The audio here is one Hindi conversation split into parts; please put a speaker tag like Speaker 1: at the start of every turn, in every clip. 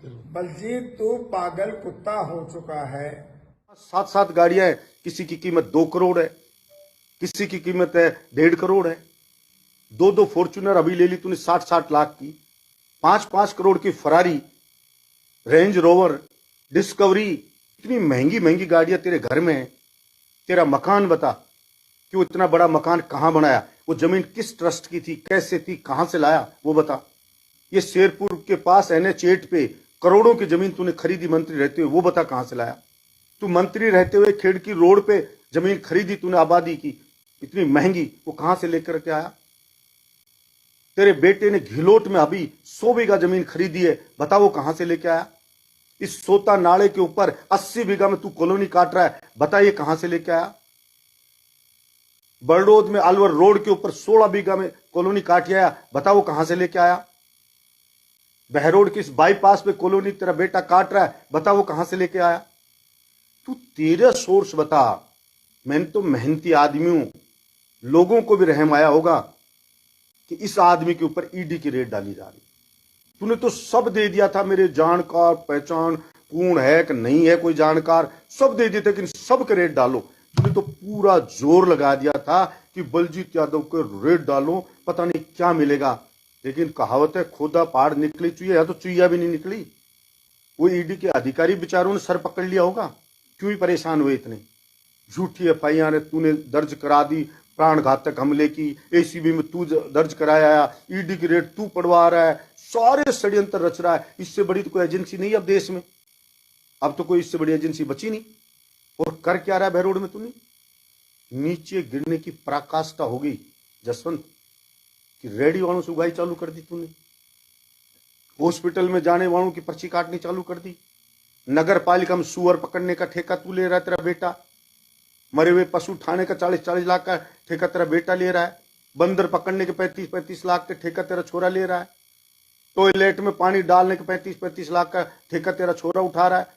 Speaker 1: बलजीत तू पागल कुत्ता हो चुका है।
Speaker 2: 7-7 गाड़ियां हैं, किसी की कीमत 2 करोड़ है, किसी की कीमत है 1.5 करोड़ है। 2-2 फॉर्च्यूनर अभी ले ली तूने 60-60 लाख की। 5-5 करोड़ की फरारी, रेंज रोवर, डिस्कवरी, इतनी महंगी महंगी गाड़ियां तेरे घर में है। तेरा मकान बता कि वो इतना बड़ा मकान कहां बनाया, वो जमीन किस ट्रस्ट की थी, कैसे थी, कहां से लाया, वो बता। ये शेरपुर के पास NH8 पे करोड़ों की जमीन तूने खरीदी मंत्री रहते हुए, वो बता कहां से लाया। तू मंत्री रहते हुए खेड़की रोड पे जमीन खरीदी तूने आबादी की, इतनी महंगी, वो कहां से लेकर के आया। तेरे बेटे ने घिलोट में अभी 100 बीघा जमीन खरीदी है, बता वो कहां से लेके आया। इस सोता नाले के ऊपर 80 बीघा में तू कॉलोनी काट रहा है, बता ये कहां से लेके आया। बड़ौद में अलवर रोड के ऊपर 16 बीघा में कॉलोनी काट आया, बता वो कहां से लेके आया। बहरोड के इस बाईपास पे कॉलोनी तेरा बेटा काट रहा है, बता वो कहां से लेके आया। तू तेरा सोर्स बता। मैं तो मेहनती आदमी हूं, लोगों को भी रहम आया होगा कि इस आदमी के ऊपर ईडी की रेड डाली जा रही। तूने तो सब दे दिया था, मेरे जानकार पहचान कौन है कि नहीं है, कोई जानकार सब दे दिए थे कि सब के रेड डालो। तूने तो पूरा जोर लगा दिया था कि बलजीत यादव को रेड डालो, पता नहीं क्या मिलेगा। लेकिन कहावत है, खोदा पहाड़ निकली चुईया, या तो चुईया भी नहीं निकली। वो ईडी के अधिकारी बेचारों ने सर पकड़ लिया होगा, क्यों ही परेशान हुए इतने। झूठी FIR तूने दर्ज करा दी, प्राण घातक हमले की, ACB में तू दर्ज कराया, ईडी की रेड तू पढ़वा रहा है, सारे षड्यंत्र रच रहा है। इससे बड़ी तो कोई एजेंसी नहीं अब देश में, अब तो कोई इससे बड़ी एजेंसी बची नहीं। और कर क्या रहा है बहरोड में तूने। नीचे गिरने की पराकाष्ठा हो गई जसवंत, कि रेडी वालों से उगाई चालू कर दी तूने। हॉस्पिटल में जाने वालों की पर्ची काटनी चालू कर दी। नगर पालिका में सुअर पकड़ने का ठेका तू ले रहा है, तेरा बेटा। मरे हुए पशु उठाने का 40-40 लाख का ठेका तेरा बेटा ले रहा है। बंदर पकड़ने के 35-35 लाख का ठेका तेरा छोरा ले रहा है। टॉयलेट में पानी डालने के 35-35 लाख का ठेका तेरा छोरा उठा रहा है।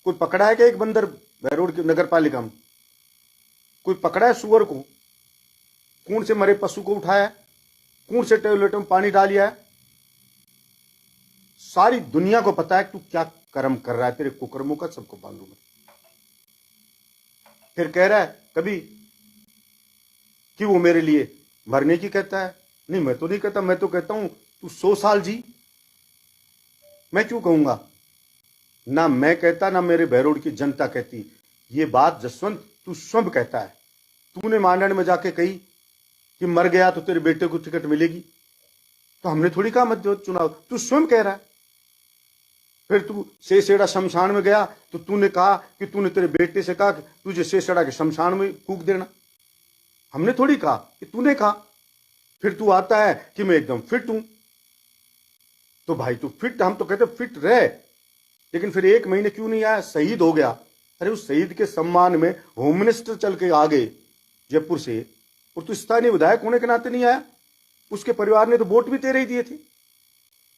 Speaker 2: कोई पकड़ा है क्या एक बंदर बहरोड की नगर पालिका में? कोई पकड़ा है सुअर को? कौन से मरे पशु को उठाया है? कौन से टॉयलेट में पानी डालिया है? सारी दुनिया को पता है कि तू क्या कर्म कर रहा है, तेरे कुकर्मों का सबको मालूम है। फिर कह रहा है कभी कि वो मेरे लिए मरने की कहता है। नहीं, मैं तो नहीं कहता, मैं तो कहता हूं तू 100 साल जी। मैं क्यों कहूंगा? ना मैं कहता, ना मेरे बहरोड की जनता कहती। ये बात जसवंत तू स्वयं कहता है। तूने मांडन में जाके कही कि मर गया तो तेरे बेटे को टिकट मिलेगी, तो हमने थोड़ी कहा मत दो चुनाव, तू स्वयं कह रहा है। फिर तू सेसेड़ा शमशान में गया तो तूने कहा कि तूने तेरे बेटे से कहा कि तुझे सेसेड़ा के शमशान में फूंक देना, हमने थोड़ी कहा, कि तूने कहा। फिर तू आता है कि मैं एकदम फिट हूं। तो भाई तू फिट, हम तो कहते फिट रहे, लेकिन फिर 1 महीने क्यों नहीं आया? शहीद हो गया। अरे उस शहीद के सम्मान में होम मिनिस्टर चल के आ गए जयपुर से, और तू स्थानीय विधायक होने के नाते नहीं आया। उसके परिवार ने तो वोट भी तेरे ही दिए थे।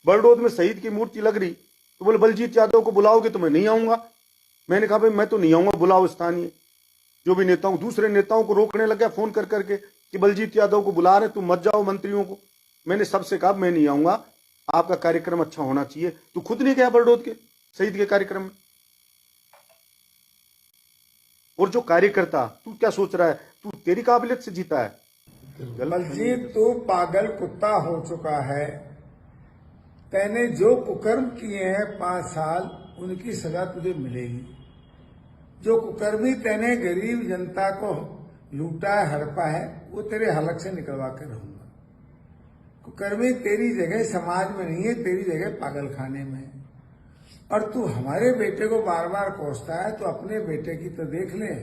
Speaker 2: बड़ौद में शहीद की मूर्ति लग रही तो बोले बलजीत यादव को बुलाओगे तो मैं नहीं आऊंगा। मैंने कहा भाई मैं तो नहीं आऊंगा, बुलाओ स्थानीय जो भी नेताओं। दूसरे नेताओं को रोकने लग गया फोन कर करके कि बलजीत यादव को बुला रहे, तुम मत जाओ मंत्रियों को। मैंने सबसे कहा मैं नहीं आऊंगा, आपका कार्यक्रम अच्छा होना चाहिए। तू खुद नहीं गया बड़ौद के शहीद के कार्यक्रम में। और जो कार्यकर्ता, तू क्या सोच रहा है, तू तेरी काबिलियत से जीता है।
Speaker 1: बलजीत तू पागल कुत्ता हो चुका है। तैने जो कुकर्म किए हैं 5 साल, उनकी सजा तुझे मिलेगी। जो कुकर्मी तैने गरीब जनता को लूटा है, हड़पा है, वो तेरे हलक से निकलवा कर रहूंगा। कुकर्मी तेरी जगह समाज में नहीं है, तेरी जगह पागल खाने में है। और तू हमारे बेटे को बार बार कोसता है, तो अपने बेटे की तो देख ले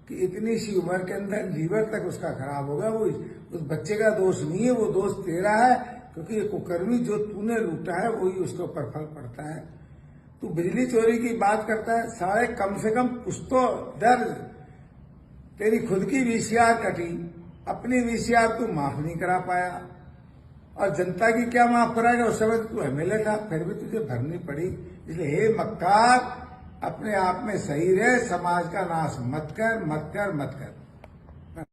Speaker 1: कि इतनी सी उम्र के अंदर लीवर तक उसका खराब होगा। वो उस बच्चे का दोष नहीं है, वो दोष तेरा है, क्योंकि ये कुकर्मी जो तूने लूटा है वही उसके ऊपर फल पड़ता है। तू बिजली चोरी की बात करता है, सारे कम से कम कुछ तो दर्ज। तेरी खुद की VCR कटी, अपनी VCR तू माफ नहीं करा पाया, और जनता की क्या माफ कराएगा? उस समय तू MLA था, फिर भी तुझे भरनी पड़ी। इसलिए हे मक्कार, अपने आप में सही रहे, समाज का नाश मत कर, मत कर, मत कर।